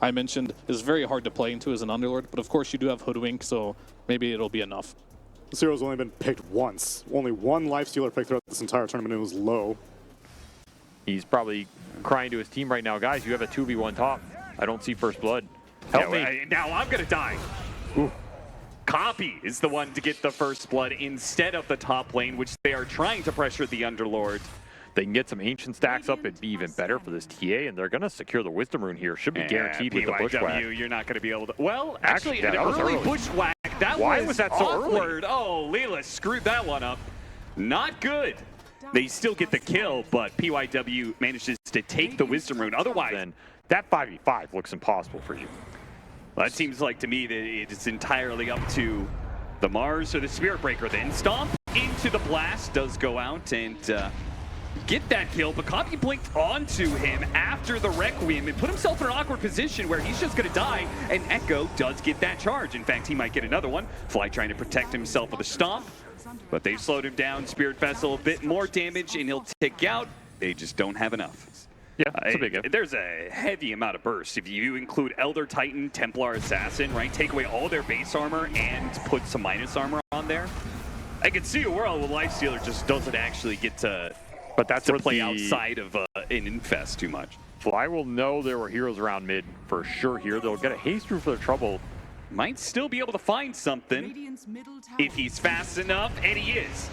I mentioned is very hard to play into as an Underlord, but of course you do have Hoodwink, so maybe it'll be enough. Zero's only been picked once. Only one Lifestealer pick throughout this entire tournament, and it was low. He's probably crying to his team right now. Guys, you have a 2v1 top. I don't see first blood. Help me. Now I'm going to die. Ooh. Copy is the one to get the first blood instead of the top lane, which they are trying to pressure the Underlord. They can get some Ancient stacks up, it'd be even better for this TA, and they're going to secure the Wisdom Rune here. Should be guaranteed with the Bushwhack. You're not going to be able to... Well, actually an that was early early. Bushwhack, Why was that so awkward. early? Oh, Leela screwed that one up. Not good. They still get the kill, but PYW manages to take the Wisdom Rune. Otherwise, Then that 5v5 looks impossible for you. well, it seems like to me that it's entirely up to the Mars or the Spirit Breaker. Then Stomp into the blast does go out and get that kill, but Copy blinked onto him after the Requiem and put himself in an awkward position where he's just going to die, and Echo does get that charge. In fact, he might get another one. Fly trying to protect himself with a Stomp, but they've slowed him down. Spirit Vessel, a bit more damage, and he'll tick out. They just don't have enough. Yeah, it's a big game. There's a heavy amount of bursts. If you include Elder Titan, Templar Assassin, right? Take away all their base armor and put some minus armor on there. I can see a world where Lifestealer just doesn't actually get to, play outside of an infest too much. Fly will know there were heroes around mid for sure here. They'll get a haste through for their trouble. Might still be able to find something if he's fast enough, and he is.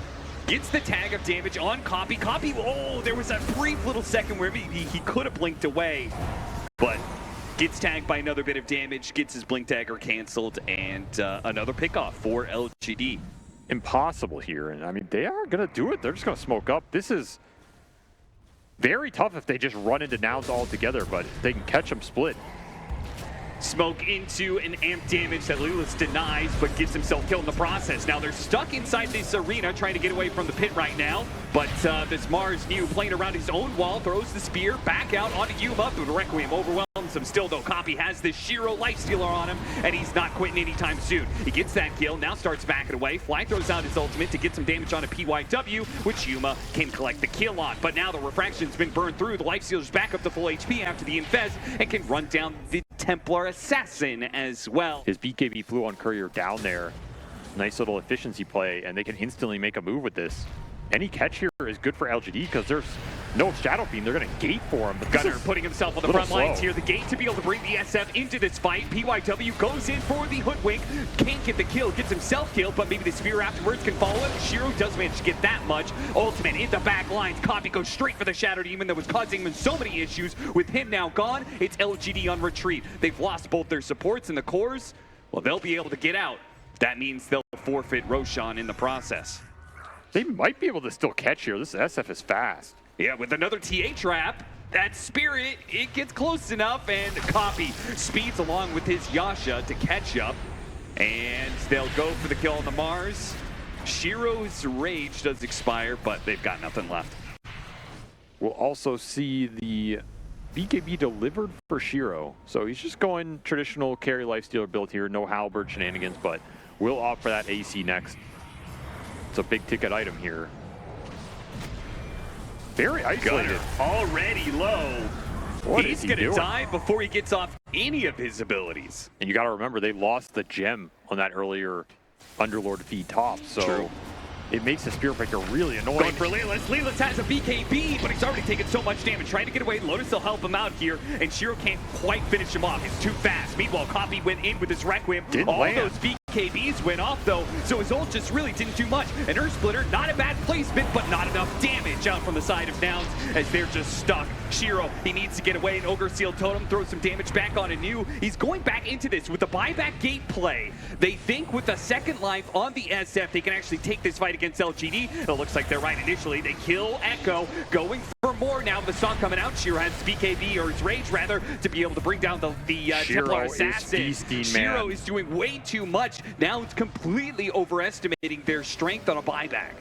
Gets the tag of damage on Copy. Copy, oh, there was a brief little second where he could have blinked away, but gets tagged by another bit of damage, gets his blink dagger canceled, and another pickoff for LGD. Impossible here, and I mean, they are going to do it. They're just going to smoke up. This is very tough if they just run into nouns all together, but they can catch them split. Smoke into an amp damage that Lulus denies, but gets himself killed in the process. Now they're stuck inside this arena trying to get away from the pit right now, but this Mars New playing around his own wall, throws the spear back out onto Yuma, but Requiem overwhelms him still, though. Copy has this Shiro Lifestealer on him, and he's not quitting anytime soon. He gets that kill, now starts backing away. Fly throws out his ultimate to get some damage onto PYW, which Yuma can collect the kill on, but now the refraction's been burned through. The Lifestealer's back up to full HP after the infest, and can run down the Templar Assassin as well. His BKB flew on Courier down there. Nice little efficiency play, and they can instantly make a move with this. Any catch here is good for LGD because there's no Shadow Fiend. They're going to gate for him. But Gunner putting himself on the front lines here. The gate to be able to bring the SF into this fight. PYW goes in for the Hoodwink. Can't get the kill. Gets himself killed, but maybe the spear afterwards can follow it. Shiro does manage to get that much. Ultimate in the back lines. Copy goes straight for the Shadow Demon that was causing him so many issues. With him now gone, it's LGD on retreat. They've lost both their supports and the cores. Well, they'll be able to get out. That means they'll forfeit Roshan in the process. They might be able to still catch here. This SF is fast. Yeah, with another TA trap, that Spirit, it gets close enough, and Copy speeds along with his Yasha to catch up. And they'll go for the kill on the Mars. Shiro's Rage does expire, but they've got nothing left. We'll also see the BKB delivered for Shiro. So he's just going traditional carry Lifestealer build here. No Halberd shenanigans, but we'll opt for that AC next. It's a big ticket item here. Very isolated. Already low. He's going to die before he gets off any of his abilities. And you got to remember, they lost the gem on that earlier Underlord feed top. So True. It makes the Spirit Breaker really annoying. Going for Lelis. Lelis has a BKB, but he's already taken so much damage. Trying to get away. Lotus will help him out here, and Shiro can't quite finish him off. He's too fast. Meanwhile, Copy went in with his Requiem. All those BKBs went off, though, so his ult just really didn't do much. An Earth Splitter, not a bad placement, but not enough damage out from the side of Nouns as they're just stuck. Shiro, he needs to get away. An Ogre Sealed Totem throws some damage back on Anu. He's going back into this with the buyback gate play. They think with a second life on the SF, they can actually take this fight against LGD. It looks like they're right initially. They kill Echo, going for more now. The song coming out. Shiro has BKB, or his Rage rather, to be able to bring down the Templar Assassin. Shiro is doing way too much. Now it's completely overestimating their strength on a buyback.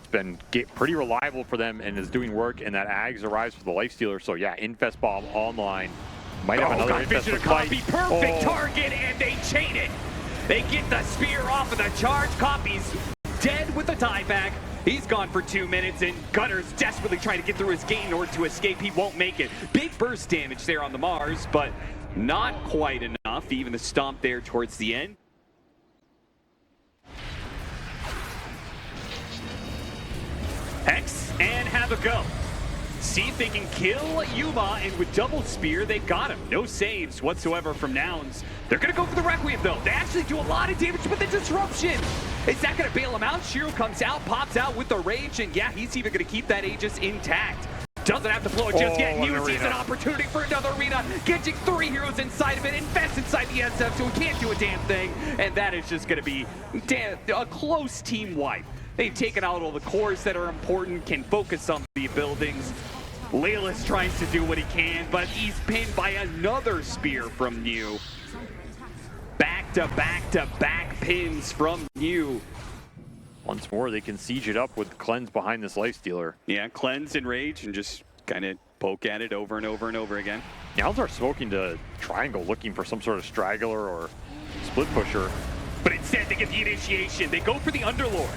It's been pretty reliable for them and is doing work, and that Ags arrives for the Lifestealer. So yeah, Infest Bomb online. Might have another Infest to fight. Perfect target, and they chain it. They get the spear off of the charge. Copy's dead with the tieback. He's gone for 2 minutes, and Gunner's desperately trying to get through his gate in order to escape. He won't make it. Big burst damage there on the Mars, but Not quite enough, even the stomp there towards the end. Hex and have a go. See if they can kill Yuma, and with double spear, they've got him. No saves whatsoever from Nouns. They're gonna go for the Requiem though. They actually do a lot of damage, but the disruption, is that gonna bail him out? Shiro comes out, pops out with the rage, and yeah, he's even gonna keep that Aegis intact. Doesn't have to blow it just yet. New sees an opportunity for another arena. Getting 3 heroes inside of it, invest inside the SF, so he can't do a damn thing. And that is just gonna be a close team wipe. They've taken out all the cores that are important, can focus on the buildings. Lelis tries to do what he can, but he's pinned by another spear from New. Back to back to back pins from New. Once more, they can siege it up with Cleanse behind this Lifestealer. Yeah, Cleanse and Rage and just kind of poke at it over and over and over again. Nouns are smoking to triangle, looking for some sort of straggler or split pusher. But instead, they get the initiation. They go for the Underlord.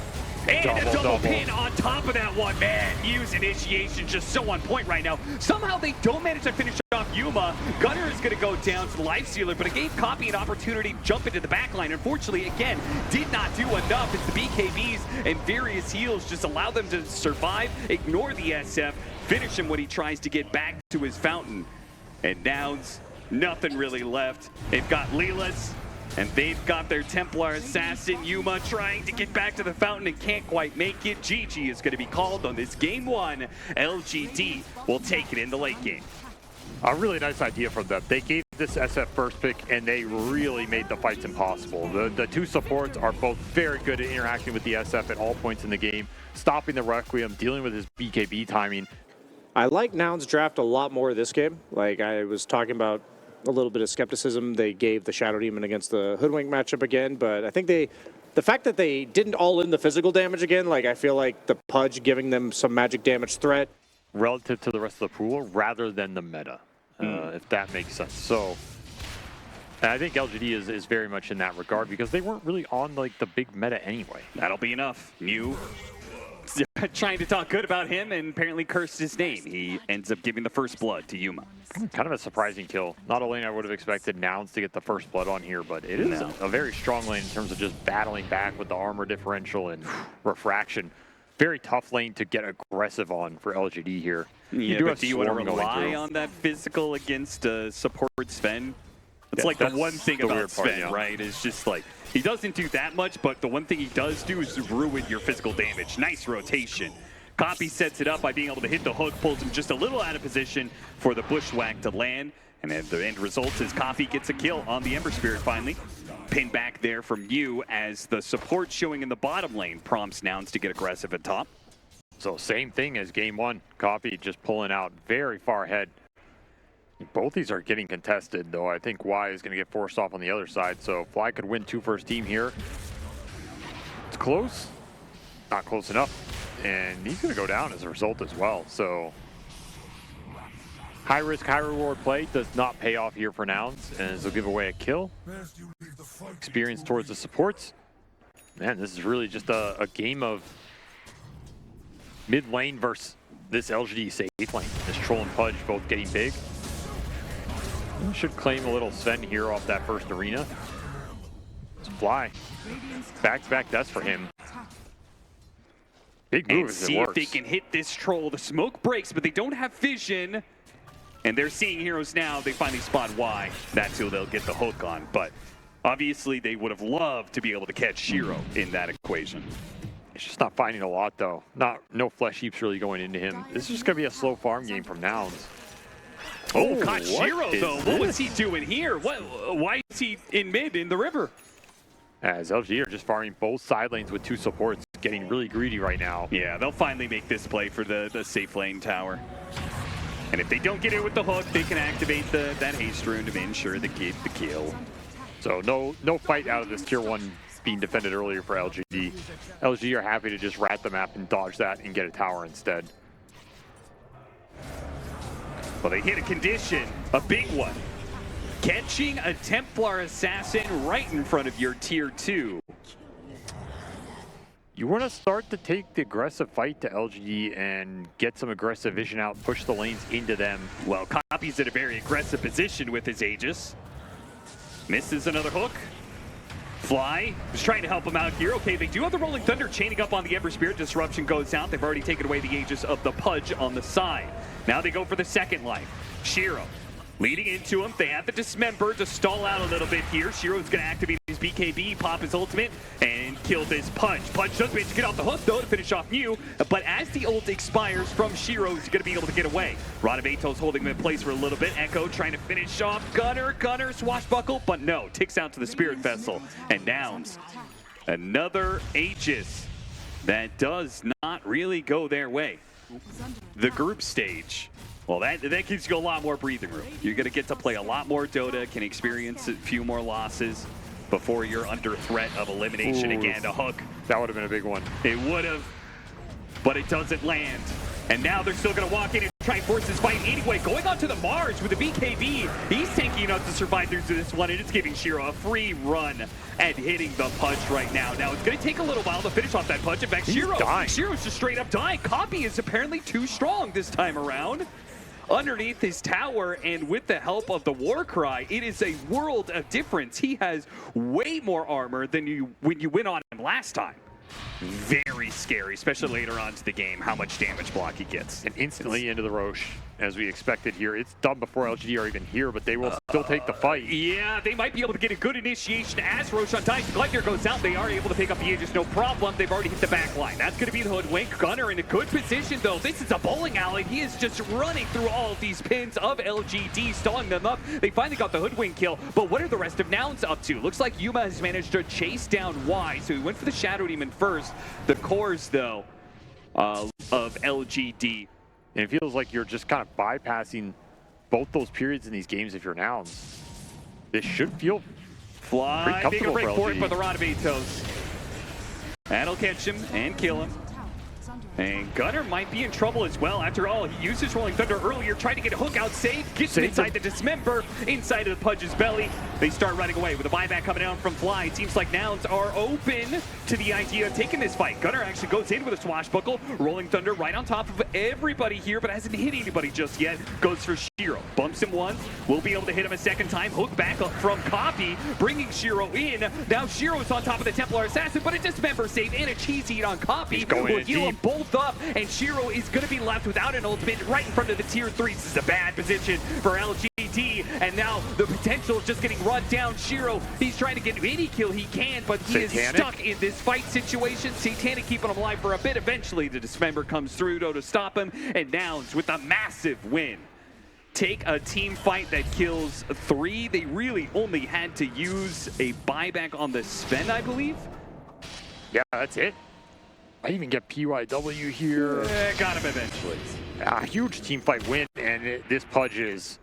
And a double pin on top of that one. Man, Mew's initiation just so on point right now. Somehow they don't manage to finish off Yuma. Gunner is going to go down to the Lifestealer, but it gave Copy an opportunity to jump into the backline. Unfortunately, again, did not do enough. It's the BKBs and various heals just allow them to survive, ignore the SF, finish him when he tries to get back to his fountain. And Nouns, nothing really left. They've got Lelis. And they've got their Templar Assassin, Yuma, trying to get back to the fountain and can't quite make it. GG is going to be called on this game 1. LGD will take it in the late game. A really nice idea from them. They gave this SF first pick, and they really made the fights impossible. The two supports are both very good at interacting with the SF at all points in the game, stopping the Requiem, dealing with his BKB timing. I like Nouns draft a lot more this game. Like I was talking about, a little bit of skepticism they gave the Shadow Demon against the Hoodwink matchup again, but I think the fact that they didn't all in the physical damage again, like I feel like the Pudge giving them some magic damage threat. Relative to the rest of the pool, rather than the meta, if that makes sense. So, and I think LGD is very much in that regard because they weren't really on like the big meta anyway. That'll be enough. Mew trying to talk good about him and apparently cursed his name. He ends up giving the first blood to Yuma. Kind of a surprising kill. Not a lane I would have expected Nouns to get the first blood on here, but it is a very strong lane in terms of just battling back with the armor differential and refraction. Very tough lane to get aggressive on for LGD here. Yeah, do you want to rely on that physical against support Sven? It's like the one thing about Sven, right? It's just like, he doesn't do that much, but the one thing he does do is ruin your physical damage. Nice rotation. Copy sets it up by being able to hit the hook, pulls him just a little out of position for the bushwhack to land. And then the end result is Copy gets a kill on the Ember Spirit finally. Pin back there from you as the support showing in the bottom lane prompts Nouns to get aggressive at top. So same thing as game 1. Copy just pulling out very far ahead. Both these are getting contested, though. I think Y is going to get forced off on the other side, so Fly could win 2 first team here. It's close. Not close enough. And he's going to go down as a result as well. So high risk, high reward play does not pay off here for Nouns, and this will give away a kill. Experience towards the supports. Man, this is really just a game of mid lane versus this LGD safe lane. This Troll and Pudge both getting big. Should claim a little Sven here off that first arena. It's Fly. Back-to-back deaths for him. Big move as it works. See if they can hit this Troll. The smoke breaks, but they don't have vision. And they're seeing heroes now. They finally spot Y. That's who they'll get the hook on. But obviously, they would have loved to be able to catch Shiro in that equation. He's just not finding a lot, though. No flesh heaps really going into him. This is just going to be a slow farm game from Nouns. Oh, caught Shiro, though. What was he doing here? Why is he in mid in the river? As LG are just farming both side lanes with 2 supports, getting really greedy right now. Yeah, they'll finally make this play for the safe lane tower. And if they don't get it with the hook, they can activate that haste rune to ensure they get the kill. So no fight out of this tier 1 being defended earlier for LGD. LG are happy to just rat the map and dodge that and get a tower instead. Well, they hit a condition, a big one. Catching a Templar Assassin right in front of your tier 2. You want to start to take the aggressive fight to LGD and get some aggressive vision out, push the lanes into them. Well, Copy's in a very aggressive position with his Aegis. Misses another hook. Fly was trying to help him out here. Okay, they do have the Rolling Thunder chaining up on the Ever Spirit. Disruption goes out. They've already taken away the Aegis of the Pudge on the side. Now they go for the second life. Shiro leading into him. They have the Dismember to stall out a little bit here. Shiro's going to activate his BKB, pop his ultimate, and kill this Pudge. Pudge does manage to get off the hook, though, to finish off Mew. But as the ult expires from Shiro, he's going to be able to get away. Radavato's holding him in place for a little bit. Echo trying to finish off Gunner, swashbuckle, but no. Ticks out to the Spirit Vessel. And Nouns, another Aegis that does not really go their way. The group stage. Well, that gives you a lot more breathing room. You're going to get to play a lot more Dota, can experience a few more losses before you're under threat of elimination again. A hook. That would have been a big one. It would have, but it doesn't land. And now they're still going to walk in and try and force this fight anyway. Going on to the Mars with the BKB. He's tanky enough to survive through this one, and it's giving Shiro a free run at hitting the Pudge right now. Now, it's going to take a little while to finish off that Pudge. In fact, Shiro's just straight up dying. Copy is apparently too strong this time around. Underneath his tower, and with the help of the Warcry, it is a world of difference. He has way more armor than when you went on him last time. Very scary, especially later on to the game, how much damage block he gets. And instantly into the Roche, as we expected here. It's done before LGD are even here, but they will still take the fight. Yeah, they might be able to get a good initiation as Roshan dies. Gleipnir goes out. They are able to pick up the Aegis, no problem. They've already hit the back line. That's going to be the Hoodwink. Gunner in a good position, though. This is a bowling alley. He is just running through all of these pins of LGD, stalling them up. They finally got the Hoodwink kill, but what are the rest of Nouns up to? Looks like Yuma has managed to chase down Y, so he went for the Shadow Demon first. The cores, though, of LGD. And it feels like you're just kind of bypassing both those periods in these games if you're Nouns. This should feel Fly, pretty comfortable big break for it LGD. for the Radavatos. That'll catch him and kill him. And Gunner might be in trouble as well. After all, he used his Rolling Thunder earlier, trying to get a hook out safe, gets him inside the Dismember, inside of the Pudge's belly. They start running away with a buyback coming down from Fly. It seems like Nouns are open to the idea of taking this fight. Gunner actually goes in with a swashbuckle. Rolling Thunder right on top of everybody here, but hasn't hit anybody just yet. Goes for Shiro. Bumps him once. Will be able to hit him a second time. Hook back up from Copy, bringing Shiro in. Now Shiro's on top of the Templar Assassin, but a Dismember save and a cheese eat on Copy. Will heal them both up, and Shiro is going to be left without an ultimate right in front of the tier 3. This is a bad position for LGD, and now the potential is just getting run down. Shiro, he's trying to get any kill he can, but he is stuck in this fight situation. Satanic keeping him alive for a bit. Eventually, the Dismember comes through, though, to stop him, and Nouns with a massive win. Take a team fight that kills 3. They really only had to use a buyback on the Sven, I believe. Yeah, that's it. I even get PYW here. Got him eventually. A huge team fight win, and this Pudge is...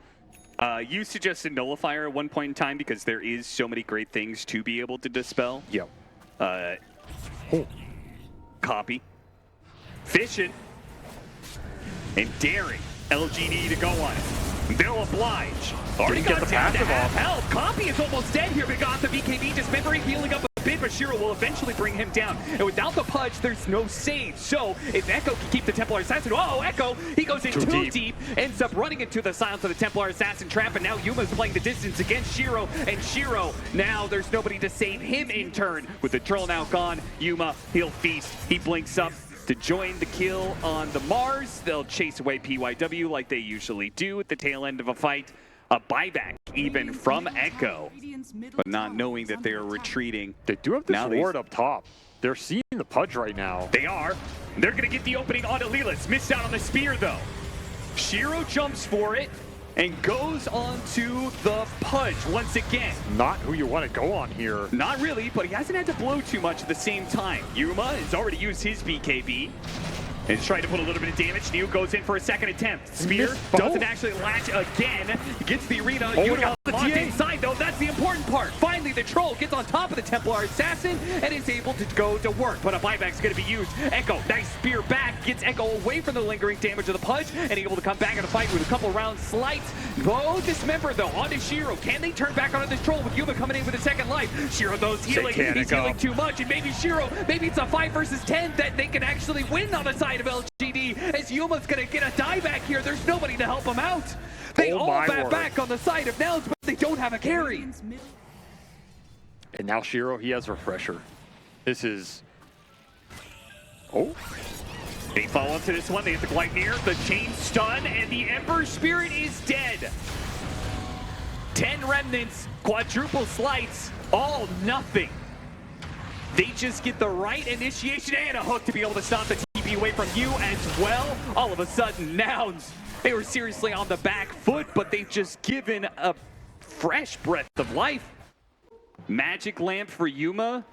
You suggested Nullifier at one point in time because there is so many great things to be able to dispel. Yep. Copy. Fishing. And daring LGD to go on it. They'll oblige. Already got the passive off. Health. Copy is almost dead here, but got the BKB dismembering, healing up a bit, but Shiro will eventually bring him down. And without the Pudge, there's no save. So if Echo can keep the Templar Assassin, oh, Echo, he goes in too deep, ends up running into the silence of the Templar Assassin trap, and now Yuma's playing the distance against Shiro, and Shiro, now there's nobody to save him in turn. With the troll now gone, Yuma, he'll feast, he blinks up to join the kill on the Mars. They'll chase away PYW like they usually do at the tail end of a fight. A buyback even from Echo, but not knowing that they are retreating. They do have this ward up top. They're seeing the Pudge right now. They are. They're going to get the opening onto Lelis. Missed out on the spear, though. Shiro jumps for it and goes on to the Pudge once again. Not who you want to go on here. Not really, but he hasn't had to blow too much at the same time. Yuma has already used his BKB. And trying to put a little bit of damage. Neil goes in for a second attempt. Spear doesn't actually latch again. Gets the arena. Yuma locked inside, though. That's the important part. Finally, the control, gets on top of the Templar Assassin, and is able to go to work. But a buyback's going to be used. Echo, nice spear back, gets Echo away from the lingering damage of the Pudge, and able to come back in a fight with a couple round slights. Bow dismember though, onto Shiro. Can they turn back onto this troll with Yuma coming in with a second life? Shiro those healing, he's healing too much, and maybe Shiro, maybe it's a 5 versus 10 that they can actually win on the side of LGD, as Yuma's going to get a dieback here. There's nobody to help him out. They all bat back on the side of Nouns, but they don't have a carry. And now Shiro, he has Refresher. This is... Oh. They follow up to this one. They hit the glide near, the chain stun, and the Ember Spirit is dead. 10 remnants, quadruple slights, all nothing. They just get the right initiation and a hook to be able to stop the TP away from you as well. All of a sudden, Nouns, they were seriously on the back foot, but they've just given a fresh breath of life. Magic Lamp for Yuma.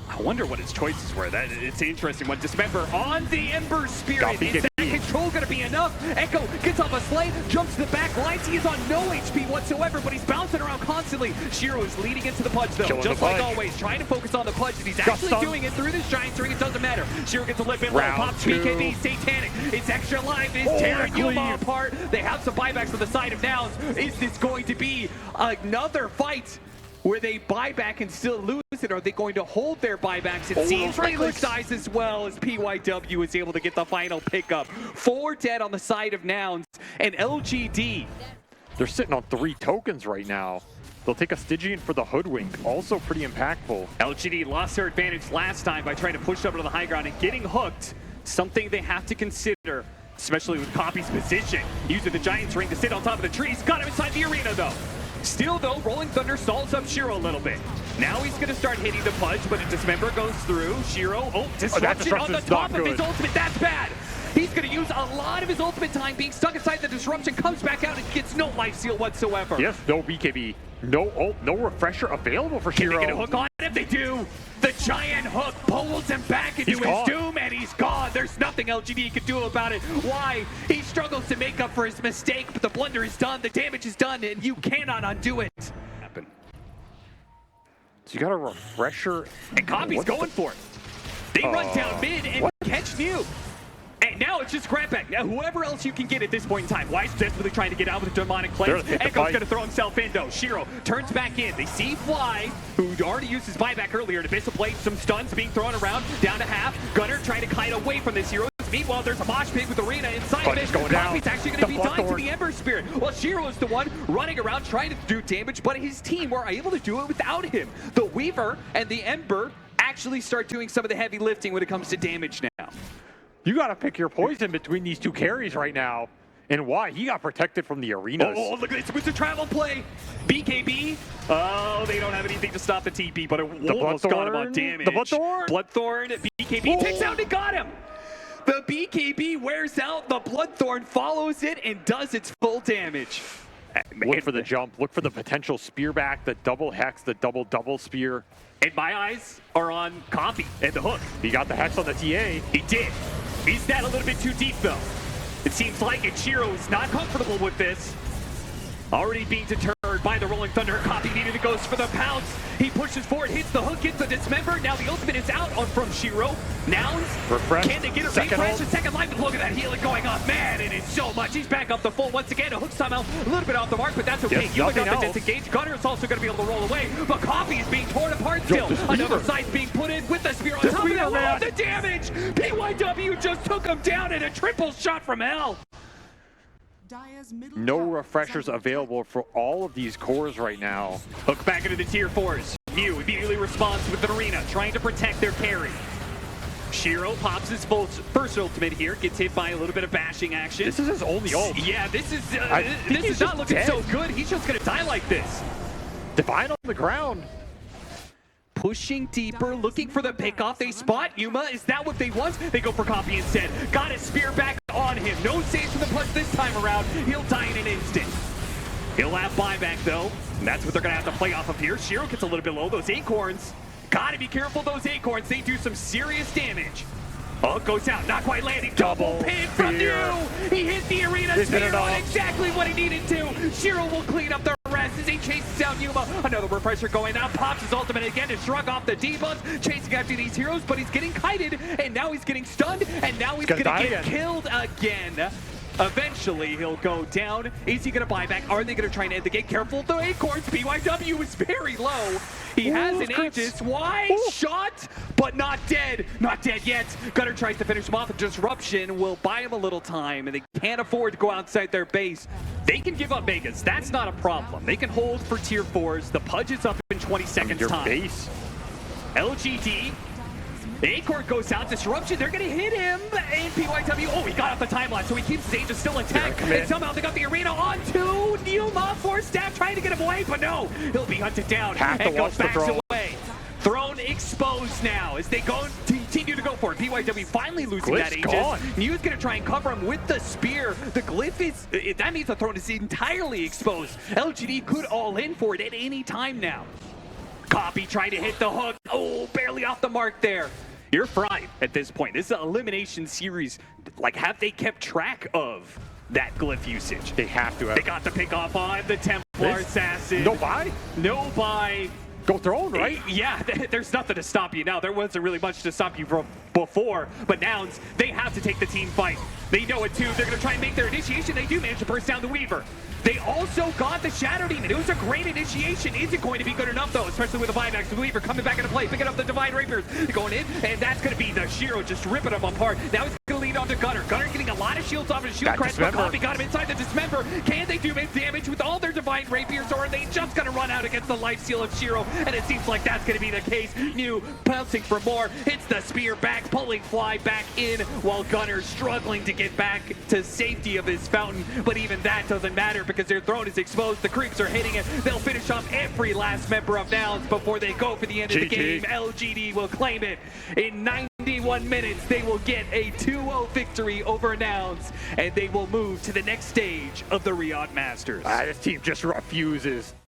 I wonder what his choices were. It's an interesting one. Dismember on the Ember Spirit. Is that control going to be enough? Echo gets off a slate, jumps to the back lines. He is on no HP whatsoever, but he's bouncing around constantly. Shiro is leading into the Pudge, though. Just like always, trying to focus on the Pudge, and he's actually doing it through this Giant Ring. It doesn't matter. Shiro gets a lip in low, pops BKB, Satanic. It's extra life. It's tearing Yuma apart. They have some buybacks on the side of Nouns. Is this going to be another fight where they buy back and still lose it? Are they going to hold their buybacks? It seems Rayleigh dies as well, as PYW is able to get the final pickup. 4 dead on the side of Nouns, and LGD. They're sitting on 3 tokens right now. They'll take a Stygian for the Hoodwink, also pretty impactful. LGD lost their advantage last time by trying to push up to the high ground and getting hooked. Something they have to consider, especially with Copy's position. Using the Giant's Ring to sit on top of the trees. Got him inside the arena, though. Still, though, Rolling Thunder stalls up Shiro a little bit. Now he's going to start hitting the Pudge, but a Dismember goes through. Shiro, Disruption on the top of his ultimate. That's bad. He's going to use a lot of his ultimate time being stuck inside the Disruption, comes back out and gets no life steal whatsoever. Yes, no BKB. No ult, no Refresher available for Shiro. Can they get a hook on him? They do. The giant hook pulls him back into his doom, and he's gone. There's nothing LGD can do about it. Why? He struggles to make up for his mistake, but the blunder is done, the damage is done, and you cannot undo it. So you got a Refresher. And Copy's going for it. They run down mid and catch Mew. And now it's just grab back. Now, whoever else you can get at this point in time. Weiss desperately trying to get out with the demonic claims. Echo's going to throw himself in, though. Shiro turns back in. They see Fly, who already used his buyback earlier to Missile Blade. Some stuns being thrown around, down to half. Gunner trying to kite away from this hero. Meanwhile, there's a mosh pit with Arena inside of it. Copy's actually going to be dying to the Ember Spirit. Well, Shiro is the one running around trying to do damage, but his team were able to do it without him. The Weaver and the Ember actually start doing some of the heavy lifting when it comes to damage now. You got to pick your poison between these 2 carries right now. And why? He got protected from the arenas. Oh, look at this. It's a travel play. BKB. Oh, they don't have anything to stop the TP, but it almost got him on damage. The Bloodthorn. Bloodthorn. BKB takes out and got him. The BKB wears out. The Bloodthorn follows it and does its full damage. Look for the jump. Look for the potential spear back, the double hex, the double spear. And my eyes are on Copy and the hook. He got the hex on the TA. He did. Is that a little bit too deep, though? It seems like it. Shiro is not comfortable with this. Already being deterred by the Rolling Thunder. Copy needed to go for the pounce. He pushes forward, hits the hook, gets the Dismember. Now the ultimate is out from Shiro. Nouns. Refresh. Can they get a refresh? Second life. Look at that healing going on. Man, it is so much. He's back up the full once again. A hook somehow a little bit off the mark, but that's okay. Yes, Yuma got the disengage. Gunner is also going to be able to roll away, but Copy is being torn apart still. Another side's being put in with the spear on top of it. Love the damage. PYW just took him down in a triple shot from hell. No refreshers available for all of these cores right now. Hook back into the tier 4s. Mew immediately responds with an Arena, trying to protect their carry. Shiro pops his first ultimate here, gets hit by a little bit of bashing action. This is his only ult. Yeah, this is not looking so good. He's just going to die like this. Divine on the ground. Pushing deeper, looking for the pickoff. They spot Yuma. Is that what they want? They go for Copy instead. Got a spear back on him. No saves from the punch this time around. He'll die in an instant. He'll have buyback, though. And that's what they're going to have to play off of here. Shiro gets a little bit low. Those acorns. Got to be careful, those acorns. They do some serious damage. Oh, goes out. Not quite landing. Double pin from New. He hit the Arena spear on exactly what he needed to. Shiro will clean up the rest. passes. He chases down Yuma. Another pressure going out. Pops his ultimate again to shrug off the debuffs. Chasing after these heroes, but he's getting kited. And now he's getting stunned. And now he's going to get killed again. Eventually, he'll go down. Is he going to buy back? Are they going to try and end the game? Careful, the acorns. BYW is very low. He has an Aegis. Why? Shot, but not dead. Not dead yet. Gunner tries to finish him off. Disruption will buy him a little time, and they can't afford to go outside their base. They can give up Vegas. That's not a problem. They can hold for tier 4s. The Pudge is up in 20 seconds time. Base. LGD. The Acorn goes out, disruption, they're gonna hit him, and PYW, oh, he got off the timeline, so he keeps his Aegis still intact, and somehow they got the arena onto Yuma for staff trying to get him away, but no, he'll be hunted down, and goes back away. Throne exposed now as they continue to go for it. BYW finally losing that Aegis. New's gonna try and cover him with the spear. The glyph is, that means the Throne is entirely exposed. LGD could all in for it at any time now. Copy trying to hit the hook, oh, barely off the mark there. You're fried at this point. This is an elimination series. Like, have they kept track of that glyph usage? They have to have. They got the pick off on the Templar Assassin. No buy? No buy. Go Throne, right? Yeah, there's nothing to stop you now. There wasn't really much to stop you from before, but Nouns, they have to take the team fight. They know it too. They're going to try and make their initiation. They do manage to burst down the Weaver. They also got the Shadow Demon. It was a great initiation. Is it going to be good enough, though? Especially with the buybacks. The Weaver coming back into play, picking up the Divine Rapiers. Going in, and that's going to be the Shiro just ripping them apart. Now he's going to lead on to Gunner. Gunner getting a lot of shields off his shield crest, but Coffee got him inside the Dismember. Can they do damage with all their Divine Rapiers, or are they just going to run out against the lifesteal of Shiro? And it seems like that's going to be the case. New pouncing for more. Hits the spear back, pulling Fly back in, while Gunner struggling to get back to safety of his fountain. But even that doesn't matter because their throne is exposed. The creeps are hitting it. They'll finish off every last member of Nouns before they go for the end of the game. LGD will claim it. In 91 minutes, they will get a 2-0 victory over Nouns, and they will move to the next stage of the Riyadh Masters. This team just refuses